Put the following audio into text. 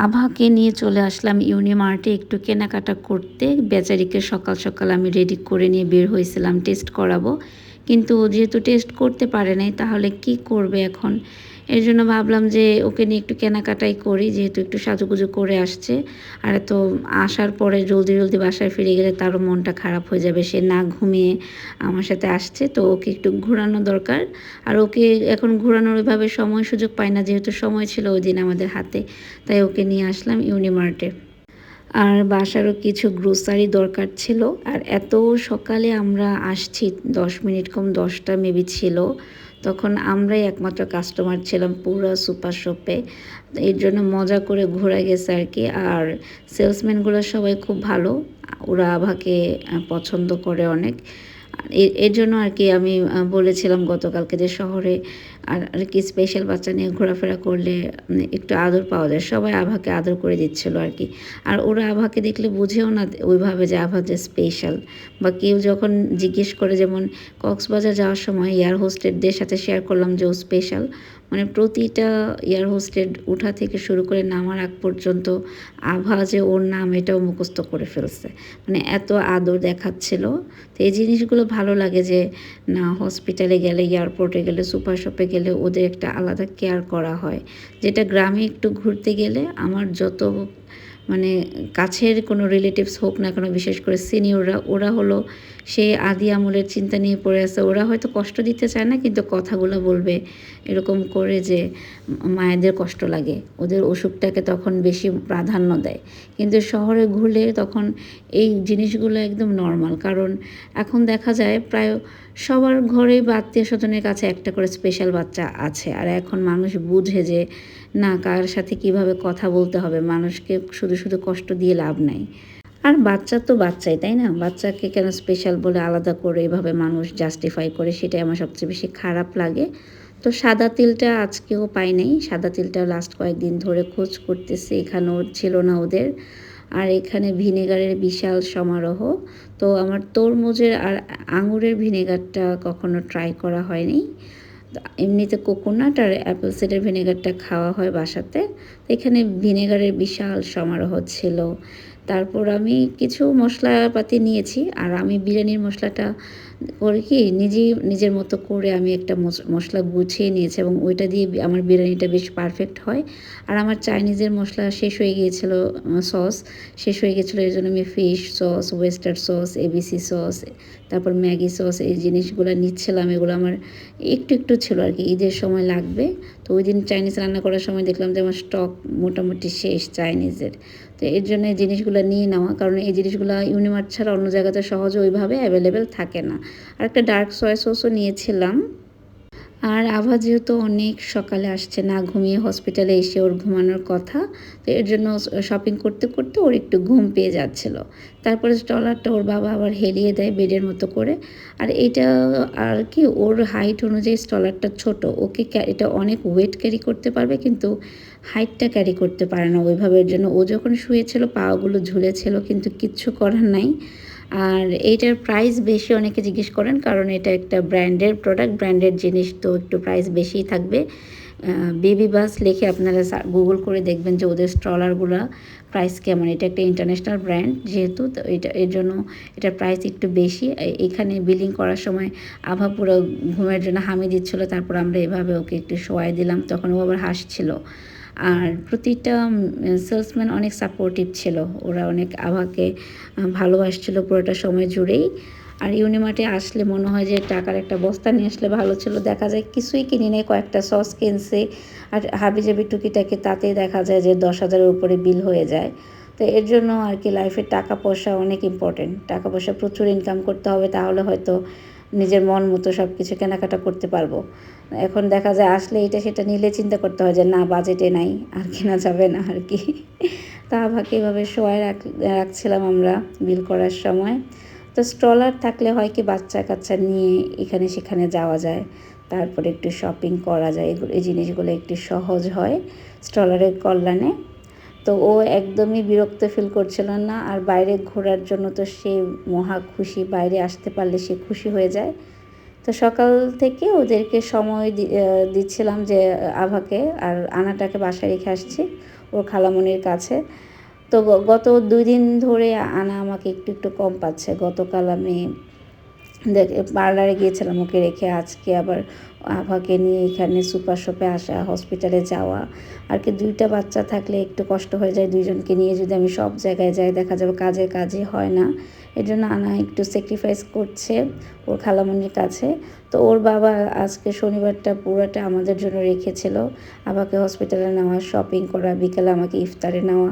আভাকে নিয়ে চলে আসলাম ইউনিমার্টে একটু কেনাকাটা করতে। বেচারিকে সকাল সকাল আমি রেডি করে নিয়ে বের হয়েছিলাম টেস্ট করাবো। কিন্তু ও যেহেতু টেস্ট করতে পারে নাই তাহলে কি করবে এখন? এর জন্য ভাবলাম যে ওকে নিয়ে একটু কেনাকাটাই করি, যেহেতু একটু সাজুগুজু করে আসছে। আর এত আসার পরে জলদি, জলদি বাসায় ফিরে গেলে তারও মনটা খারাপ হয়ে যাবে। সে না ঘুমিয়ে আমার সাথে আসছে, তো ওকে একটু ঘোরানো দরকার। আর ওকে এখন ঘোরানোর ওইভাবে সময় সুযোগ পাই না, যেহেতু সময় ছিল ওইদিন আমাদের হাতে। তাই ওকে নিয়ে আসলাম ইউনিমার্টে। আর বাসারও কিছু গ্রোসারি দরকার ছিল। আর এত সকালে আমরা আসছি, ১০ মিনিট কম ১০টা মেবি ছিল। তখন আমরাই একমাত্র কাস্টমার ছিলাম পুরা সুপার শপে। এর জন্য মজা করে ঘোরা গেছে আর কি। আর সেলসম্যানগুলো সবাই খুব ভালো। ওরা আভাকে পছন্দ করে অনেক। এর জন্য আর কি আমি বলেছিলাম গতকালকে যে শহরে আর কি স্পেশাল বাচ্চা নিয়ে ঘোরাফেরা করলে একটু আদর পাওয়া যায়। সবাই আভাকে আদর করে দিচ্ছিল আর কি। আর ওরা আভাকে দেখলে বুঝেও না ওইভাবে যে আভা যে স্পেশাল, বা কেউ যখন জিজ্ঞেস করে, যেমন কক্সবাজার যাওয়ার সময় এয়ার হোস্টেসদের সাথে শেয়ার করলাম যে ও স্পেশাল। মানে প্রতিটা এয়ার হোস্টেস উঠা থেকে শুরু করে নামার আগ পর্যন্ত আভা যে ওর নাম এটাও মুখস্থ করে ফেলছে। মানে এত আদর দেখাচ্ছিল। তো এই জিনিসগুলো ভালো লাগে যে না, হসপিটালে গেলে, এয়ারপোর্টে গেলে, সুপার শপে গেলে ওদের একটা আলাদা কেয়ার করা হয়। যেটা গ্রামে একটু ঘুরতে গেলে আমার যত মানে কাছের কোনো রিলেটিভস হোক না কেন, বিশেষ করে সিনিয়ররা, ওরা হলো সেই আদি আমলের চিন্তা নিয়ে পড়ে আছে। ওরা হয়তো কষ্ট দিতে চায় না, কিন্তু কথাগুলো বলবে এরকম করে যে মায়েদের কষ্ট লাগে, ওদের অসুখটাকে তখন বেশি প্রাধান্য দেয়। কিন্তু শহরে ঘুরলে তখন এই জিনিসগুলো একদম নর্মাল। কারণ এখন দেখা যায় প্রায় সবার ঘরেই বা আত্মীয় স্বজনের কাছে একটা করে স্পেশাল বাচ্চা আছে। আর এখন মানুষ বুঝে যে না, কার সাথে কিভাবে কথা বলতে হবে, মানুষকে শুধু শুধু কষ্ট দিয়ে লাভ নাই। আর বাচ্চা তো বাচ্চাই, তাই না? বাচ্চাকে কেন স্পেশাল বলে আলাদা করে এভাবে মানুষ জাস্টিফাই করে, সেটাই আমার সবচেয়ে বেশি খারাপ লাগে। তো সাদা তিলটা আজকেও পাই নাই। সাদা তিলটা লাস্ট কয়েকদিন ধরে খোঁজ করতেছি, এখানেও ছিল না ওদের। আর এখানে ভিনেগারের বিশাল সমারোহ। তো আমার তরমুজের আর আঙুরের ভিনেগারটা কখনো ট্রাই করা হয়নি। এমনিতে কোকোনাট আর অ্যাপেল সাইডার ভিনেগারটা খাওয়া হয় বাসাতে। তো এখানে ভিনেগারের বিশাল সমারোহ ছিল। তারপর আমি কিছু মশলাপাতি নিয়েছি। আর আমি বিরিয়ানির মশলাটা করে কি নিজেই নিজের মতো করে আমি একটা মশলা গুছিয়ে নিয়েছি, এবং ওইটা দিয়ে আমার বিরিয়ানিটা বেশ পারফেক্ট হয়। আর আমার চাইনিজের মশলা শেষ হয়ে গিয়েছিল, সস শেষ হয়ে গিয়েছিলো। এর জন্য আমি fish sauce, oyster sauce, ABC sauce, তারপর ম্যাগি সস, এই জিনিসগুলো নিচ্ছিলাম। এগুলো আমার একটু একটু ছিল আর কি, ঈদের সময় লাগবে। তো ওই দিন চাইনিজ রান্না করার সময় দেখলাম যে আমার স্টক মোটামুটি শেষ চাইনিজের। তো এর জন্য এই জিনিসগুলো নিয়ে নেওয়া, কারণ এই জিনিসগুলো ইউনিমার্ট ছাড়া অন্য জায়গাতে সহজে ওইভাবে অ্যাভেলেবেল থাকে না। আর একটা ডার্ক সয়া সসও নিয়েছিলাম। আর আভা যেহেতু অনেক সকালে আসছে, না ঘুমিয়ে হসপিটালে এসে ওর ঘুমানোর কথা, তো এর জন্য শপিং করতে করতে ওর একটু ঘুম পেয়ে যাচ্ছিল। তারপরে স্ট্রলারটা ওর বাবা আবার হেলিয়ে দেয় বেডের মতো করে। আর এটা আর কি, ওর হাইট অনুযায়ী স্ট্রলারটা ছোট, ওকে এটা অনেক ওয়েট ক্যারি করতে পারবে, কিন্তু হাইটটা ক্যারি করতে পারে না ওইভাবে। এর জন্য ও যখন শুয়েছিল পাগুলো ঝুলেছিল, কিন্তু কিচ্ছু করার নাই। আর এইটার প্রাইস বেশি, অনেকে জিজ্ঞেস করেন, কারণ এটা একটা ব্র্যান্ডের প্রোডাক্ট, ব্র্যান্ডের জিনিস তো একটু প্রাইস বেশিই থাকবে। বেবি বাস লিখে আপনারা গুগল করে দেখবেন যে ওদের স্ট্রলারগুলো প্রাইস কেমন। এটা একটা ইন্টারন্যাশনাল ব্র্যান্ড যেহেতু, তো এটা এর জন্য এটার প্রাইস একটু বেশি। এখানে বিলিং করার সময় আভা পুরো ঘুমের জন্য হামি দিচ্ছিল, তারপর আমরা এভাবে ওকে একটু শোয়াই দিলাম, তখন ও আবার হাসছিল। আর প্রতিটা সেলসম্যান অনেক সাপোর্টিভ ছিল, ওরা অনেক আভাকে ভালোবাসছিল পুরোটা সময় জুড়েই। আর ইউনিমার্টে আসলে মনে হয় যে টাকার একটা বস্তা নিয়ে আসলে ভালো ছিল, দেখা যায় কিছুই কিনি নেই, কয়েকটা সস কিনছে আর হাবিজাবি টুকিটাকি, তাতেই দেখা যায় যে 10,000-এর উপরে বিল হয়ে যায়। তো এর জন্য আর কি লাইফে টাকা পয়সা অনেক ইম্পর্টেন্ট। টাকা পয়সা প্রচুর ইনকাম করতে হবে, তাহলে হয়তো নিজের মন মতো সব কিছু কেনাকাটা করতে পারবো। এখন দেখা যায় আসলে এটা সেটা নিলে চিন্তা করতে হয় যে না, বাজেটে নাই, আর কেনা যাবে না আর কি। তা আভাকে এভাবে শোয়ায় রাখছিলাম আমরা বিল করার সময়। তো স্ট্রলার থাকলে হয় কি, বাচ্চা কাচ্চা নিয়ে এখানে সেখানে যাওয়া যায়, তারপরে একটু শপিং করা যায়, এই জিনিসগুলো একটু সহজ হয় স্ট্রলারের কল্যাণে। তো ও একদমই বিরক্ত ফিল করছিল না। আর বাইরে ঘোরার জন্য তো সে মহা খুশি, বাইরে আসতে পারলে সে খুশি হয়ে যায়। তো সকাল থেকে ওদেরকে সময় দিচ্ছিলাম যে আভাকে, আর আনাটাকে বাসায় রেখে আসছি। ও ওর খালামণির কাছে। তো গত 2 দিন ধরে আনা আমাকে একটু একটু কম পাচ্ছে। গতকাল আমি পার্লারে গিয়েছিলাম ওকে রেখে, আজকে আবার আভাকে নিয়ে এখানে সুপার শপে আসা, হসপিটালে যাওয়া। আর কি 2টা বাচ্চা থাকলে একটু কষ্ট হয়ে যায়। 2 জনকে নিয়ে যদি আমি সব জায়গায় যাই, দেখা যাবে কাজই হয় না। এজন্য আনা একটু স্যাক্রিফাইস করছে ওর খালামণির কাছে। তো ওর বাবা আজকে শনিবারটা পুরোটা আমাদের জন্য রেখেছিল। আভাকে হসপিটালে নেওয়া, শপিং করা, বিকেলে আমাকে ইফতারে নেওয়া।